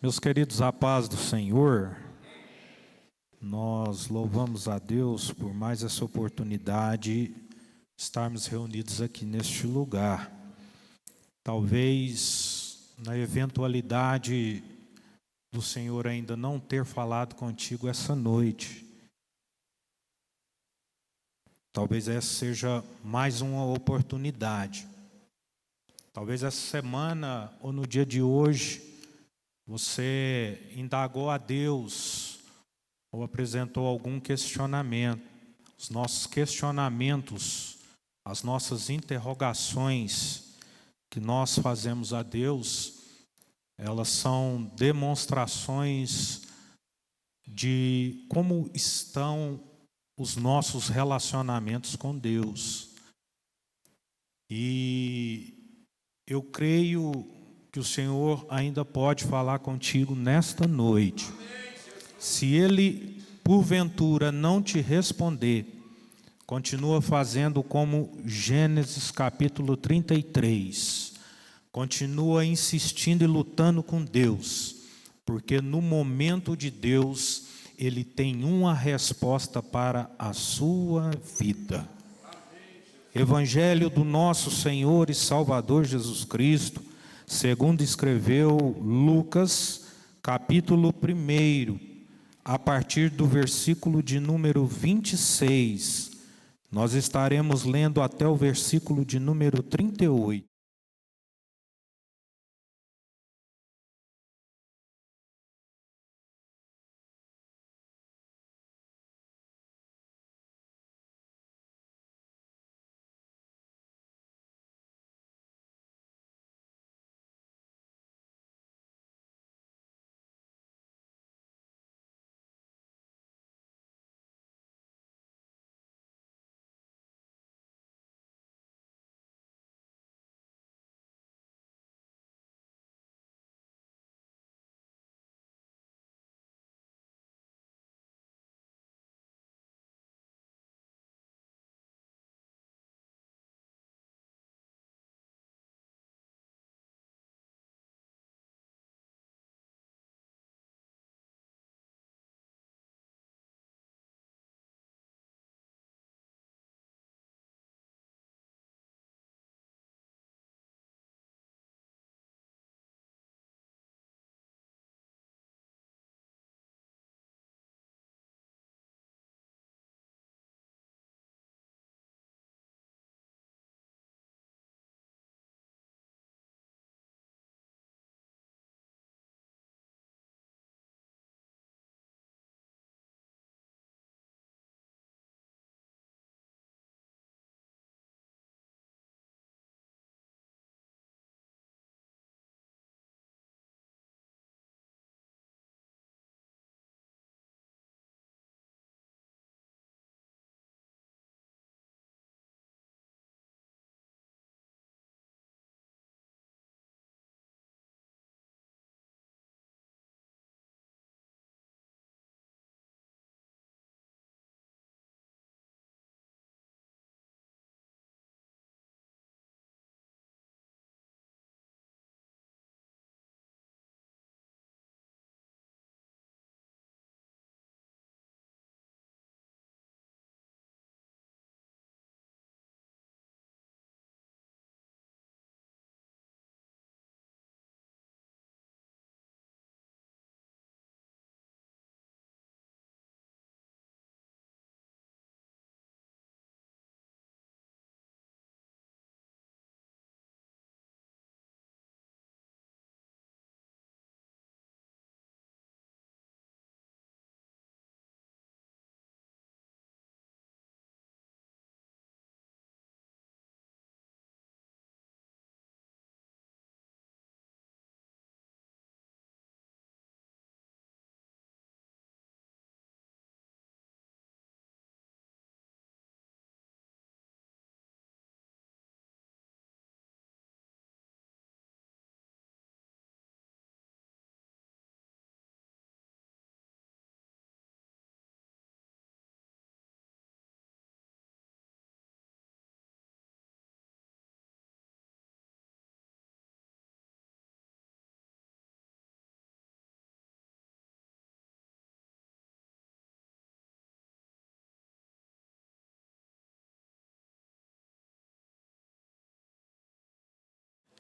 Meus queridos, a paz do Senhor, nós louvamos a Deus por mais essa oportunidade de estarmos reunidos aqui neste lugar. Talvez, na eventualidade do Senhor ainda não ter falado contigo essa noite, talvez essa seja mais uma oportunidade. Talvez essa semana ou no dia de hoje, você indagou a Deus ou apresentou algum questionamento. Os nossos questionamentos, as nossas interrogações que nós fazemos a Deus, elas são demonstrações de como estão os nossos relacionamentos com Deus. E eu creio que o Senhor ainda pode falar contigo nesta noite. Se Ele, porventura, não te responder, continua fazendo como Gênesis capítulo 33. Continua insistindo e lutando com Deus, porque no momento de Deus, Ele tem uma resposta para a sua vida. Evangelho do nosso Senhor e Salvador Jesus Cristo, segundo escreveu Lucas, capítulo 1, a partir do versículo de número 26, nós estaremos lendo até o versículo de número 38.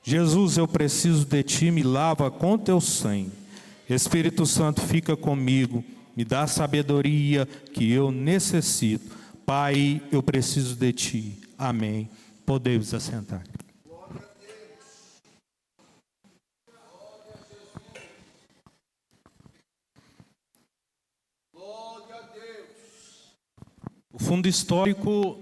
Jesus, eu preciso de Ti, me lava com Teu sangue. Espírito Santo, fica comigo, me dá a sabedoria que eu necessito. Pai, eu preciso de Ti. Amém. Podemos assentar. Glória a Deus. O fundo histórico,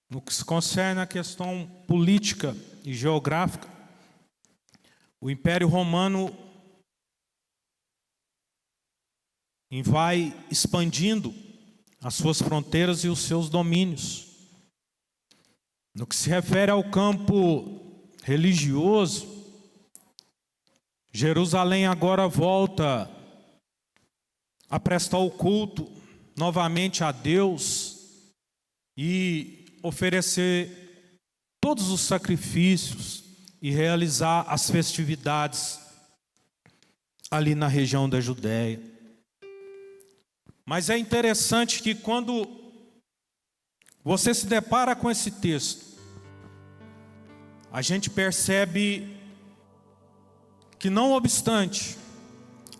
no que se concerne à questão política e geográfica, o Império Romano vai expandindo as suas fronteiras e os seus domínios. No que se refere ao campo religioso, Jerusalém agora volta a prestar o culto novamente a Deus e oferecer todos os sacrifícios e realizar as festividades ali na região da Judéia. Mas é interessante que quando você se depara com esse texto, a gente percebe que, não obstante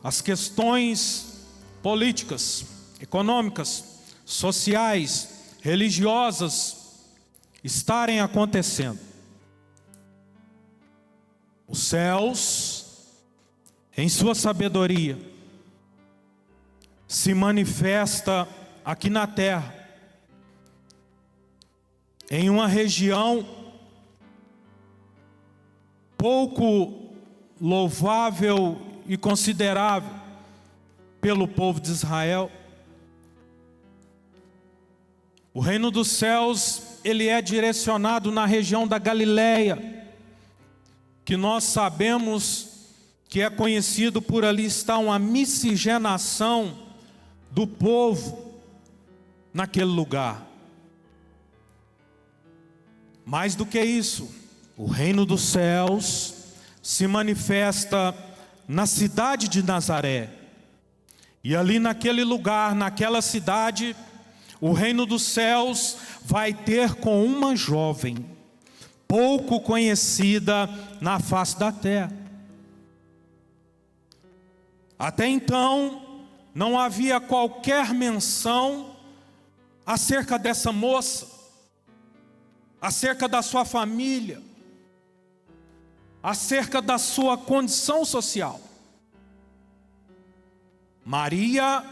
as questões políticas, econômicas, sociais, religiosas estarem acontecendo, os céus, em sua sabedoria, se manifesta aqui na terra, em uma região pouco louvável e considerável pelo povo de Israel. O reino dos céus, ele é direcionado na região da Galileia, que nós sabemos que é conhecido por ali estar uma miscigenação do povo naquele lugar. Mais do que isso, o reino dos céus se manifesta na cidade de Nazaré. E ali naquele lugar, naquela cidade, o reino dos céus vai ter com uma jovem, pouco conhecida na face da terra. Até então, não havia qualquer menção acerca dessa moça, acerca da sua família, acerca da sua condição social. Maria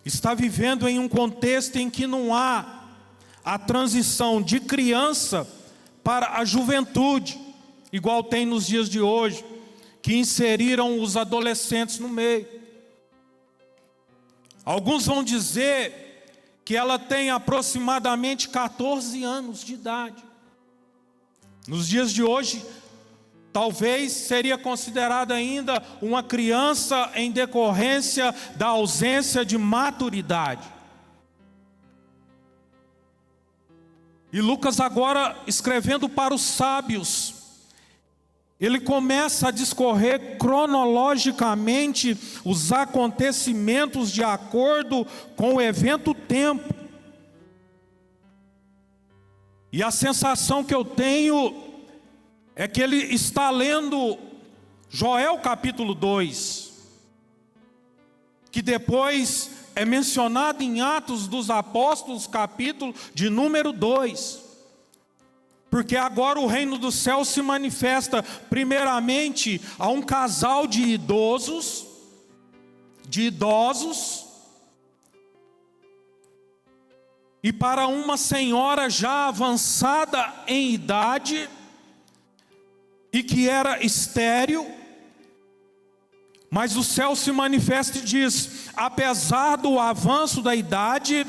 está vivendo em um contexto em que não há a transição de criança para a juventude, igual tem nos dias de hoje, que inseriram os adolescentes no meio. Alguns vão dizer que ela tem aproximadamente 14 anos de idade. Nos dias de hoje, talvez seria considerada ainda uma criança em decorrência da ausência de maturidade. E Lucas agora, escrevendo para os sábios, ele começa a discorrer cronologicamente os acontecimentos de acordo com o evento tempo. E a sensação que eu tenho é que ele está lendo Joel capítulo 2, que depois é mencionado em Atos dos Apóstolos capítulo de número 2. Porque agora o reino dos céus se manifesta primeiramente a um casal de idosos, e para uma senhora já avançada em idade e que era estéril. Mas o céu se manifesta e diz: apesar do avanço da idade,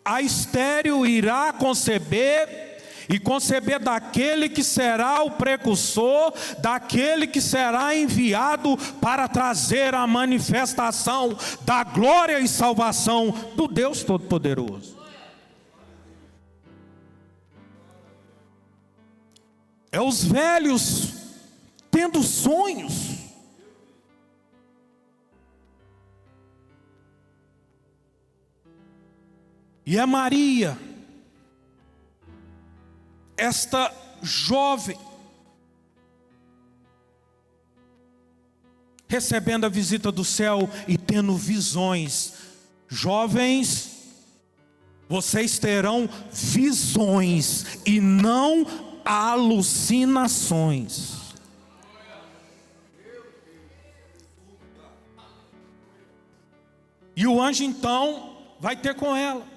a estéril irá conceber, e conceber daquele que será o precursor, daquele que será enviado para trazer a manifestação da glória e salvação do Deus Todo-Poderoso. É os velhos tendo sonhos. E é Maria esta jovem, recebendo a visita do céu e tendo visões. Jovens, vocês terão visões e não alucinações. E o anjo então vai ter com ela,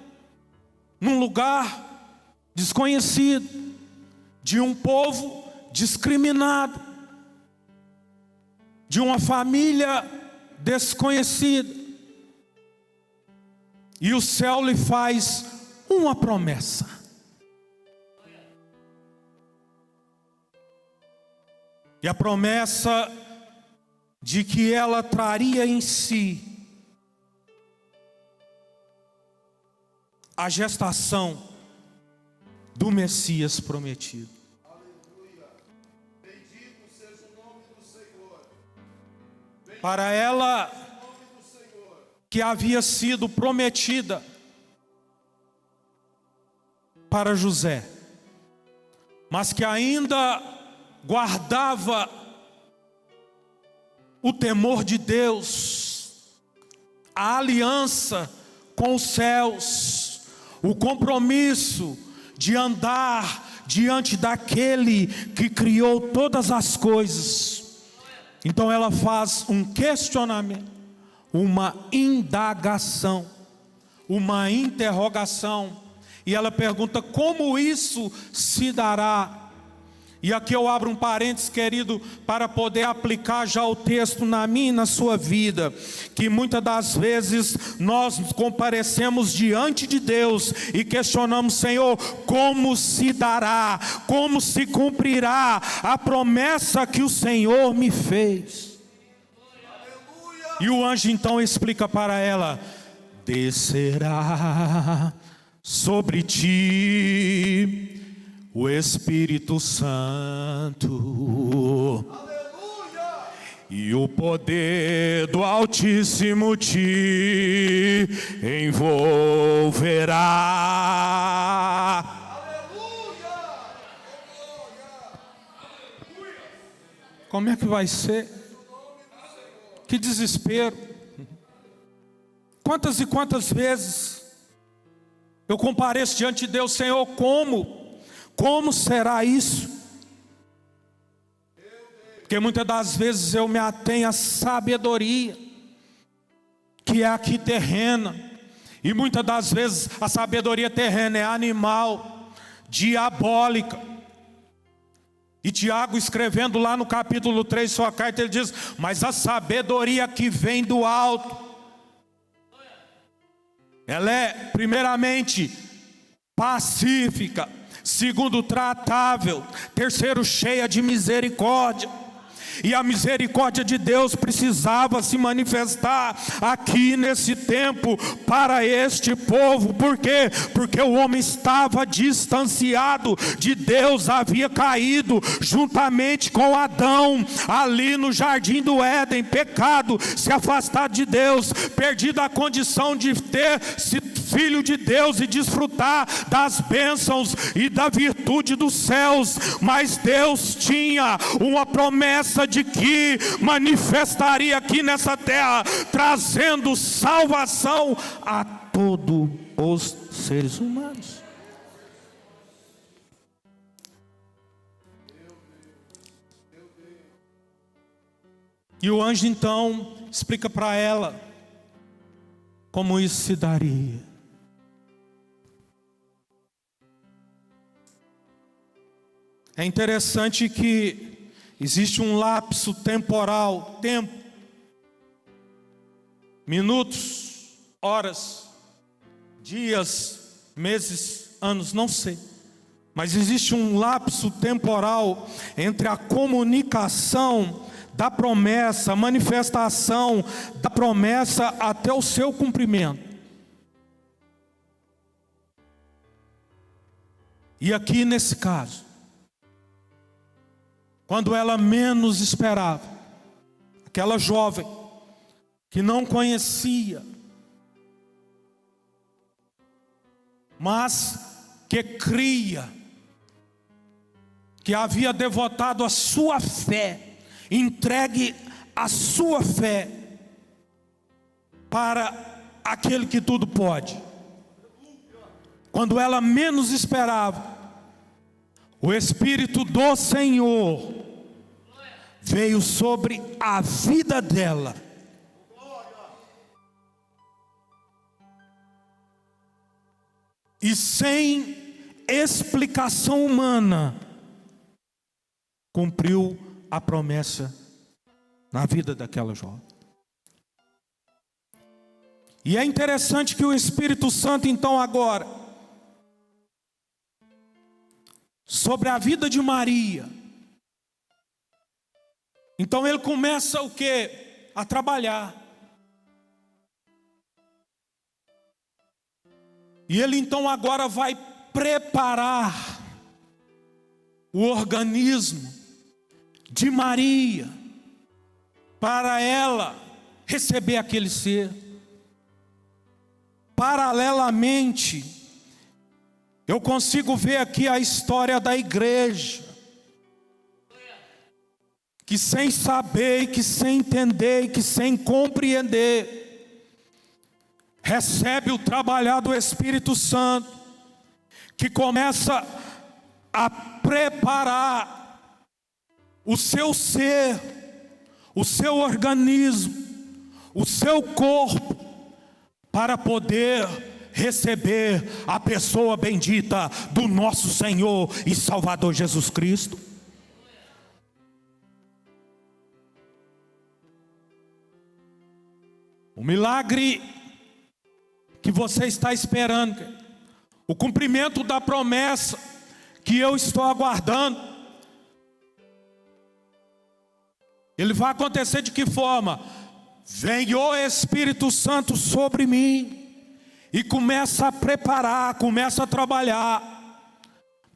num lugar desconhecido, de um povo discriminado, de uma família desconhecida. E o céu lhe faz uma promessa. E a promessa de que ela traria em si a gestação do Messias prometido. Aleluia. Bendito seja o nome do Senhor. Para ela, O nome do Senhor. que havia sido prometida para José, mas que ainda guardava o temor de Deus, a aliança com os céus, o compromisso de andar diante daquele que criou todas as coisas. Então ela faz um questionamento, uma indagação, uma interrogação, e ela pergunta: como isso se dará? E aqui eu abro um parênteses, querido, para poder aplicar já o texto na minha e na sua vida, que muitas das vezes nós comparecemos diante de Deus e questionamos: Senhor, como se dará, como se cumprirá a promessa que o Senhor me fez? Aleluia. E o anjo então explica para ela: descerá sobre ti o Espírito Santo, Aleluia. e o poder do Altíssimo te envolverá. Aleluia. Como é que vai ser? Que desespero! Quantas e quantas vezes eu compareço diante de Deus: Senhor, como será isso? Porque muitas das vezes eu me atenho à sabedoria, que é aqui terrena, e muitas das vezes a sabedoria terrena é animal, diabólica. E Tiago, escrevendo lá no capítulo 3 sua carta, ele diz: mas a sabedoria que vem do alto, ela é primeiramente pacífica, segundo, tratável, terceiro, cheia de misericórdia. E a misericórdia de Deus precisava se manifestar aqui nesse tempo para este povo. Por quê? Porque o homem estava distanciado de Deus, havia caído juntamente com Adão ali no jardim do Éden, pecado, se afastado de Deus, perdido a condição de ter filho de Deus e desfrutar das bênçãos e da virtude dos céus. Mas Deus tinha uma promessa de que manifestaria aqui nessa terra, trazendo salvação a todos os seres humanos. E o anjo então explica para ela como isso se daria. É interessante que existe um lapso temporal, tempo, minutos, horas, dias, meses, anos, não sei. Mas existe um lapso temporal entre a comunicação da promessa, a manifestação da promessa até o seu cumprimento. E aqui nesse caso, quando ela menos esperava, aquela jovem que não conhecia, mas que cria que havia devotado a sua fé, entregue a sua fé para aquele que tudo pode. Quando ela menos esperava, o Espírito do Senhor veio sobre a vida dela. E sem explicação humana, cumpriu a promessa na vida daquela jovem. E é interessante que o Espírito Santo, então, agora, sobre a vida de Maria, então ele começa o quê? A trabalhar. E ele então agora vai preparar o organismo de Maria para ela receber aquele ser. Paralelamente, eu consigo ver aqui a história da igreja, que sem saber, que sem entender, que sem compreender, recebe o trabalhar do Espírito Santo, que começa a preparar o seu ser, o seu organismo, o seu corpo, para poder receber a pessoa bendita do nosso Senhor e Salvador Jesus Cristo. O milagre que você está esperando, o cumprimento da promessa que eu estou aguardando, ele vai acontecer de que forma? Vem o Espírito Santo sobre mim e começa a preparar, começa a trabalhar,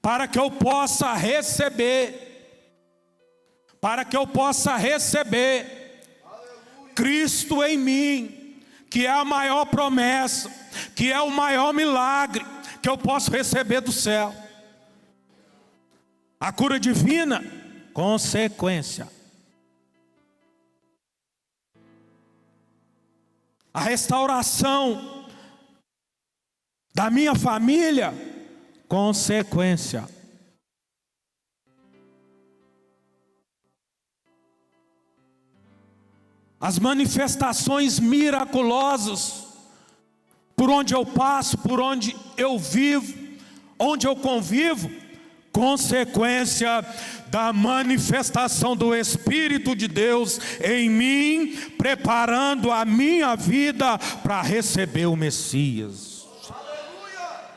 para que eu possa receber, Cristo em mim, que é a maior promessa, que é o maior milagre que eu posso receber do céu. A cura divina, consequência. A restauração da minha família, consequência. As manifestações miraculosas, por onde eu passo, por onde eu vivo, onde eu convivo, consequência da manifestação do Espírito de Deus em mim, preparando a minha vida para receber o Messias. Aleluia!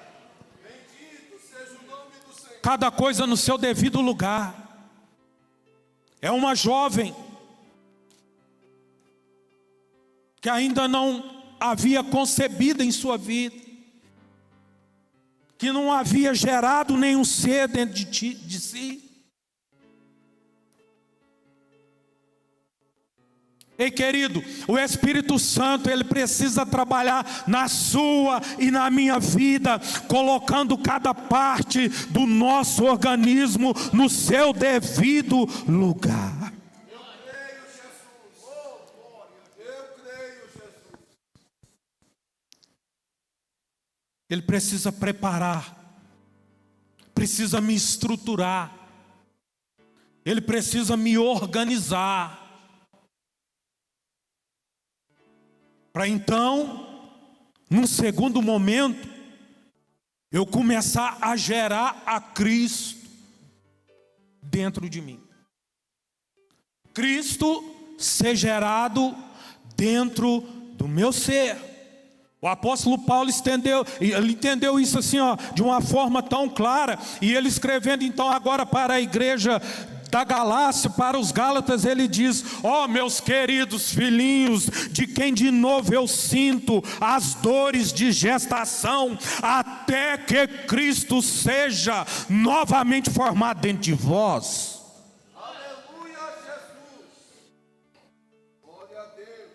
Bendito seja o nome do Senhor. Cada coisa no seu devido lugar. É uma jovem que ainda não havia concebido em sua vida, que não havia gerado nenhum ser dentro de si. Ei, querido, o Espírito Santo, ele precisa trabalhar na sua e na minha vida, colocando cada parte do nosso organismo no seu devido lugar. Eu creio, Jesus. Oh, glória. Eu creio, Jesus. Ele precisa preparar, precisa me estruturar, ele precisa me organizar, para então, num segundo momento, eu começar a gerar a Cristo dentro de mim. Cristo ser gerado dentro do meu ser. O apóstolo Paulo ele entendeu isso assim, de uma forma tão clara, e ele escrevendo então agora para a igreja da Galácia, para os Gálatas, ele diz: ó, meus queridos filhinhos, de quem de novo eu sinto as dores de gestação, até que Cristo seja novamente formado dentro de vós. Aleluia, Jesus. Glória a Deus.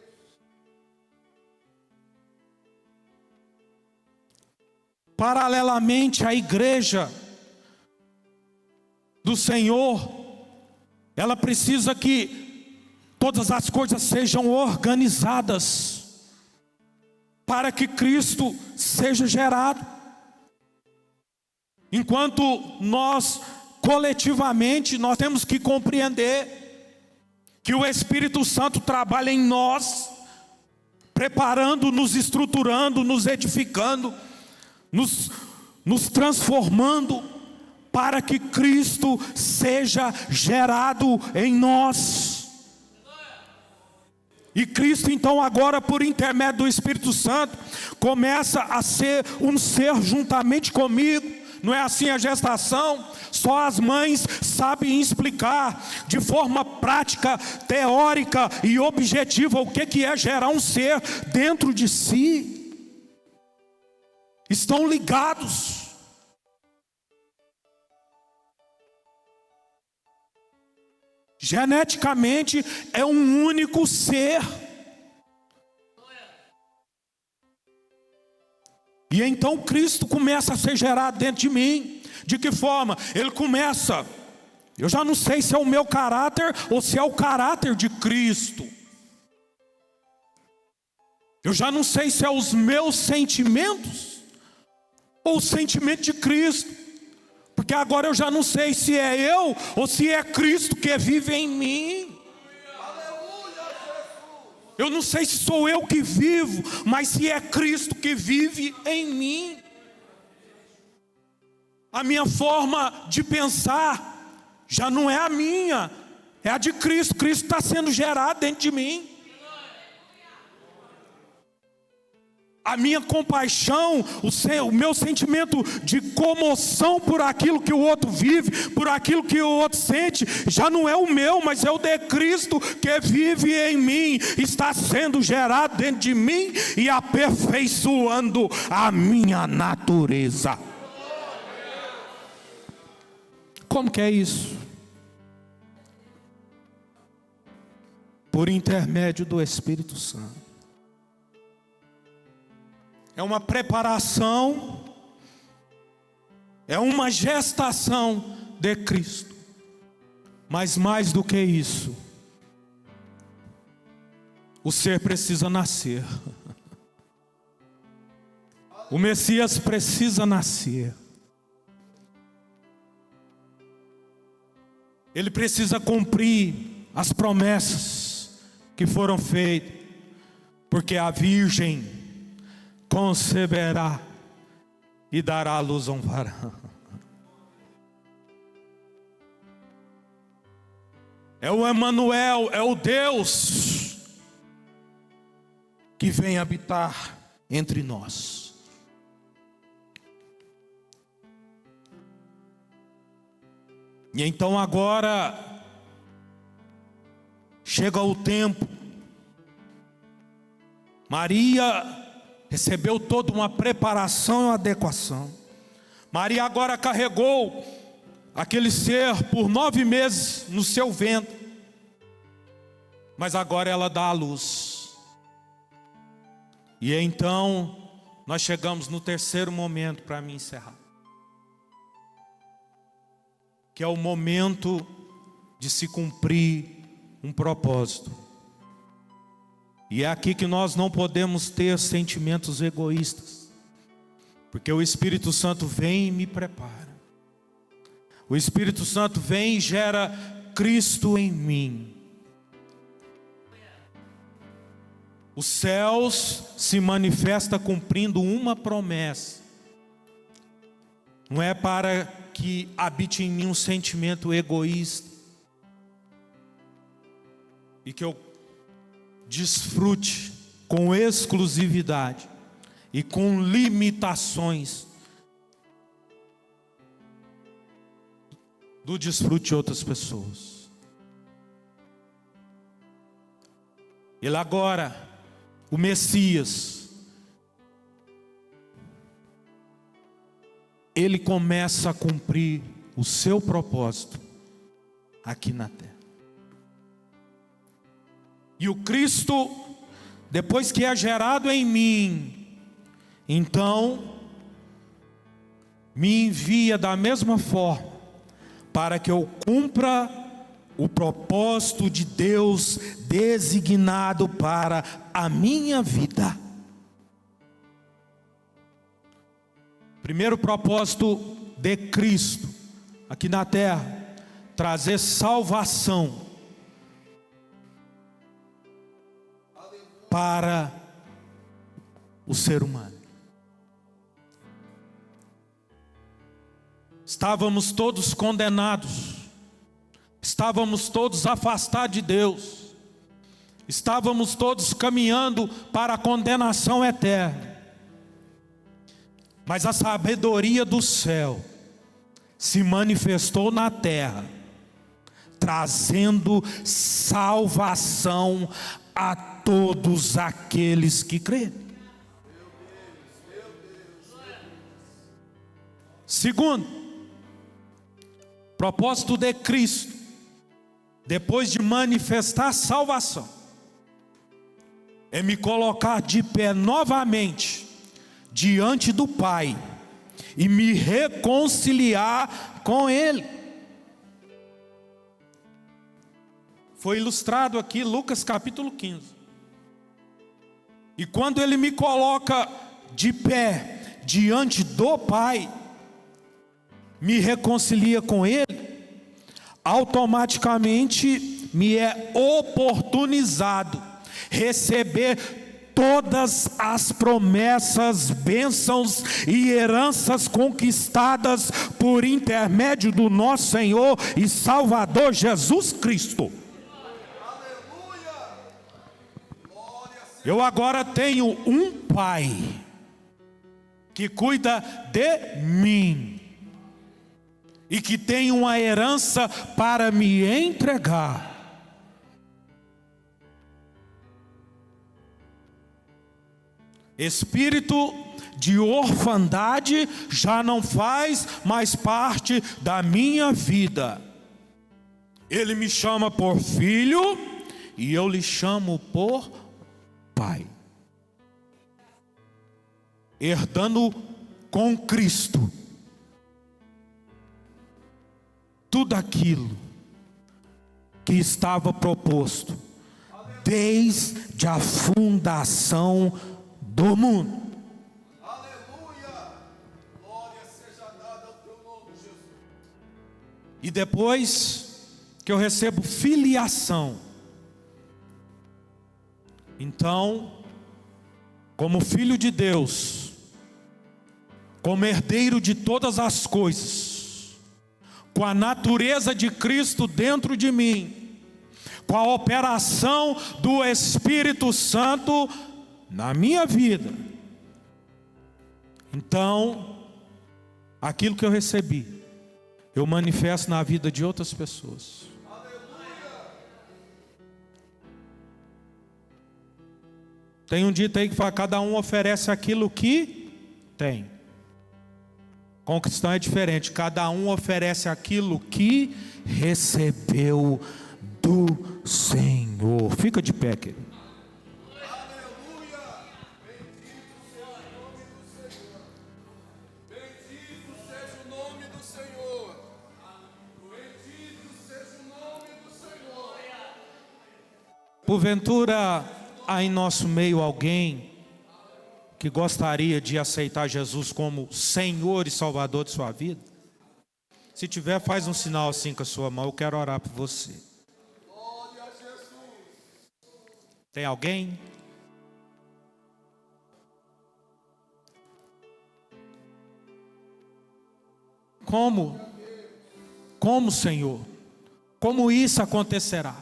Paralelamente à igreja do Senhor, ela precisa que todas as coisas sejam organizadas para que Cristo seja gerado. Enquanto nós coletivamente nós temos que compreender que o Espírito Santo trabalha em nós, preparando, nos estruturando, nos edificando, nos transformando, para que Cristo seja gerado em nós. E Cristo então agora, por intermédio do Espírito Santo, começa a ser um ser juntamente comigo. Não é assim a gestação? Só as mães sabem explicar de forma prática, teórica e objetiva o que é gerar um ser dentro de si. Estão ligados. Geneticamente é um único ser. E então Cristo começa a ser gerado dentro de mim. De que forma? Ele começa, eu já não sei se é o meu caráter ou se é o caráter de Cristo. Eu já não sei se é os meus sentimentos ou o sentimento de Cristo. Porque agora eu já não sei se é eu ou se é Cristo que vive em mim. Eu não sei se sou eu que vivo, mas se é Cristo que vive em mim. A minha forma de pensar já não é a minha, é a de Cristo. Cristo está sendo gerado dentro de mim. A minha compaixão, o meu sentimento de comoção por aquilo que o outro vive, por aquilo que o outro sente, já não é o meu, mas é o de Cristo que vive em mim, está sendo gerado dentro de mim e aperfeiçoando a minha natureza. Como que é isso? Por intermédio do Espírito Santo. É uma preparação, é uma gestação de Cristo. Mas mais do que isso, o ser precisa nascer. O Messias precisa nascer. Ele precisa cumprir as promessas que foram feitas, porque a virgem conceberá e dará à luz a um varão. É o Emanuel, é o Deus que vem habitar entre nós. E então agora chega o tempo. Maria recebeu toda uma preparação e uma adequação. Maria agora carregou aquele ser por 9 meses no seu ventre. Mas agora ela dá à luz. E então nós chegamos no terceiro momento para mim encerrar. Que é o momento de se cumprir um propósito. E é aqui que nós não podemos ter sentimentos egoístas. Porque o Espírito Santo vem e me prepara. O Espírito Santo vem e gera Cristo em mim. Os céus se manifesta cumprindo uma promessa. Não é para que habite em mim um sentimento egoísta. E que eu desfrute com exclusividade e com limitações do desfrute de outras pessoas. Ele agora, o Messias, ele começa a cumprir o seu propósito aqui na terra. E o Cristo, depois que é gerado em mim, então me envia da mesma forma para que eu cumpra o propósito de Deus designado para a minha vida. Primeiro propósito de Cristo aqui na terra: trazer salvação para o ser humano. Estávamos todos condenados, estávamos todos afastados de Deus, estávamos todos caminhando para a condenação eterna. Mas a sabedoria do céu se manifestou na terra, trazendo salvação a todos aqueles que creem. Segundo propósito de Cristo, depois de manifestar salvação, é me colocar de pé novamente diante do Pai e me reconciliar com Ele. Foi ilustrado aqui Lucas capítulo 15. E quando Ele me coloca de pé diante do Pai, me reconcilia com Ele, automaticamente me é oportunizado receber todas as promessas, bênçãos e heranças conquistadas por intermédio do nosso Senhor e Salvador Jesus Cristo. Eu agora tenho um Pai que cuida de mim e que tem uma herança para me entregar. Espírito de orfandade já não faz mais parte da minha vida. Ele me chama por filho e eu lhe chamo por Pai. Herdando com Cristo tudo aquilo que estava proposto desde a fundação do mundo. Aleluia! Glória seja dada ao teu nome, Jesus. E depois que eu recebo filiação, então, como filho de Deus, como herdeiro de todas as coisas, com a natureza de Cristo dentro de mim, com a operação do Espírito Santo na minha vida, então, aquilo que eu recebi, eu manifesto na vida de outras pessoas. Tem um dito aí que fala: cada um oferece aquilo que tem. Com o cristão é diferente, cada um oferece aquilo que recebeu do Senhor. Fica de pé, querido. Aleluia! Bendito seja o nome do Senhor. Bendito seja o nome do Senhor. Bendito seja o nome do Senhor. Porventura há em nosso meio alguém que gostaria de aceitar Jesus como Senhor e Salvador de sua vida? Se tiver, faz um sinal assim com a sua mão. Eu quero orar por você. Glória a Jesus. Tem alguém? Como, Senhor? Como isso acontecerá?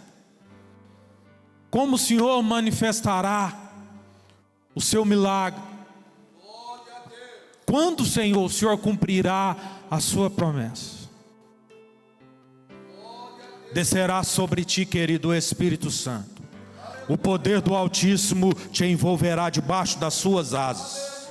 Como o Senhor manifestará o seu milagre? Quando, Senhor, o Senhor cumprirá a sua promessa? Descerá sobre ti, querido Espírito Santo. O poder do Altíssimo te envolverá debaixo das suas asas.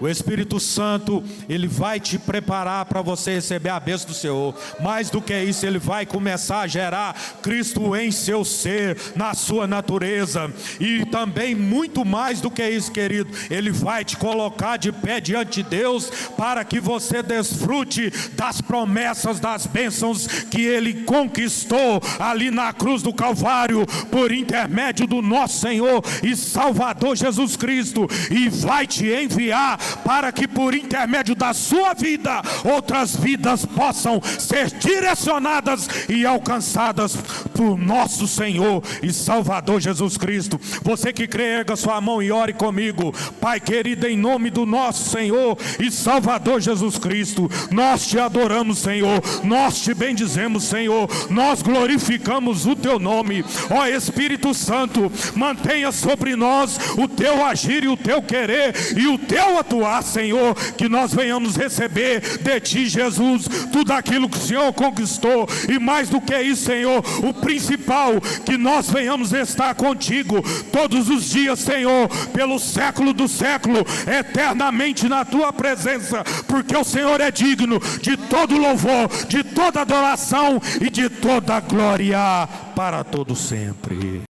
O Espírito Santo, ele vai te preparar para você receber a bênção do Senhor. Mais do que isso, ele vai começar a gerar Cristo em seu ser, na sua natureza. E também muito mais do que isso, querido, ele vai te colocar de pé diante de Deus, para que você desfrute das promessas, das bênçãos que ele conquistou ali na cruz do Calvário, por intermédio do nosso Senhor e Salvador Jesus Cristo. E vai te enviar para que por intermédio da sua vida, outras vidas possam ser direcionadas e alcançadas por nosso Senhor e Salvador Jesus Cristo. Você que crê, erga sua mão e ore comigo. Pai querido, em nome do nosso Senhor e Salvador Jesus Cristo, nós te adoramos, Senhor, nós te bendizemos, Senhor, nós glorificamos o teu nome. Ó Espírito Santo, mantenha sobre nós o teu agir e o teu querer e o teu atuar, Senhor, que nós venhamos receber de ti, Jesus, tudo aquilo que o Senhor conquistou, e mais do que isso, Senhor, o principal, que nós venhamos estar contigo todos os dias, Senhor, pelo século do século, eternamente na tua presença, porque o Senhor é digno de todo louvor, de toda adoração e de toda glória para todo sempre.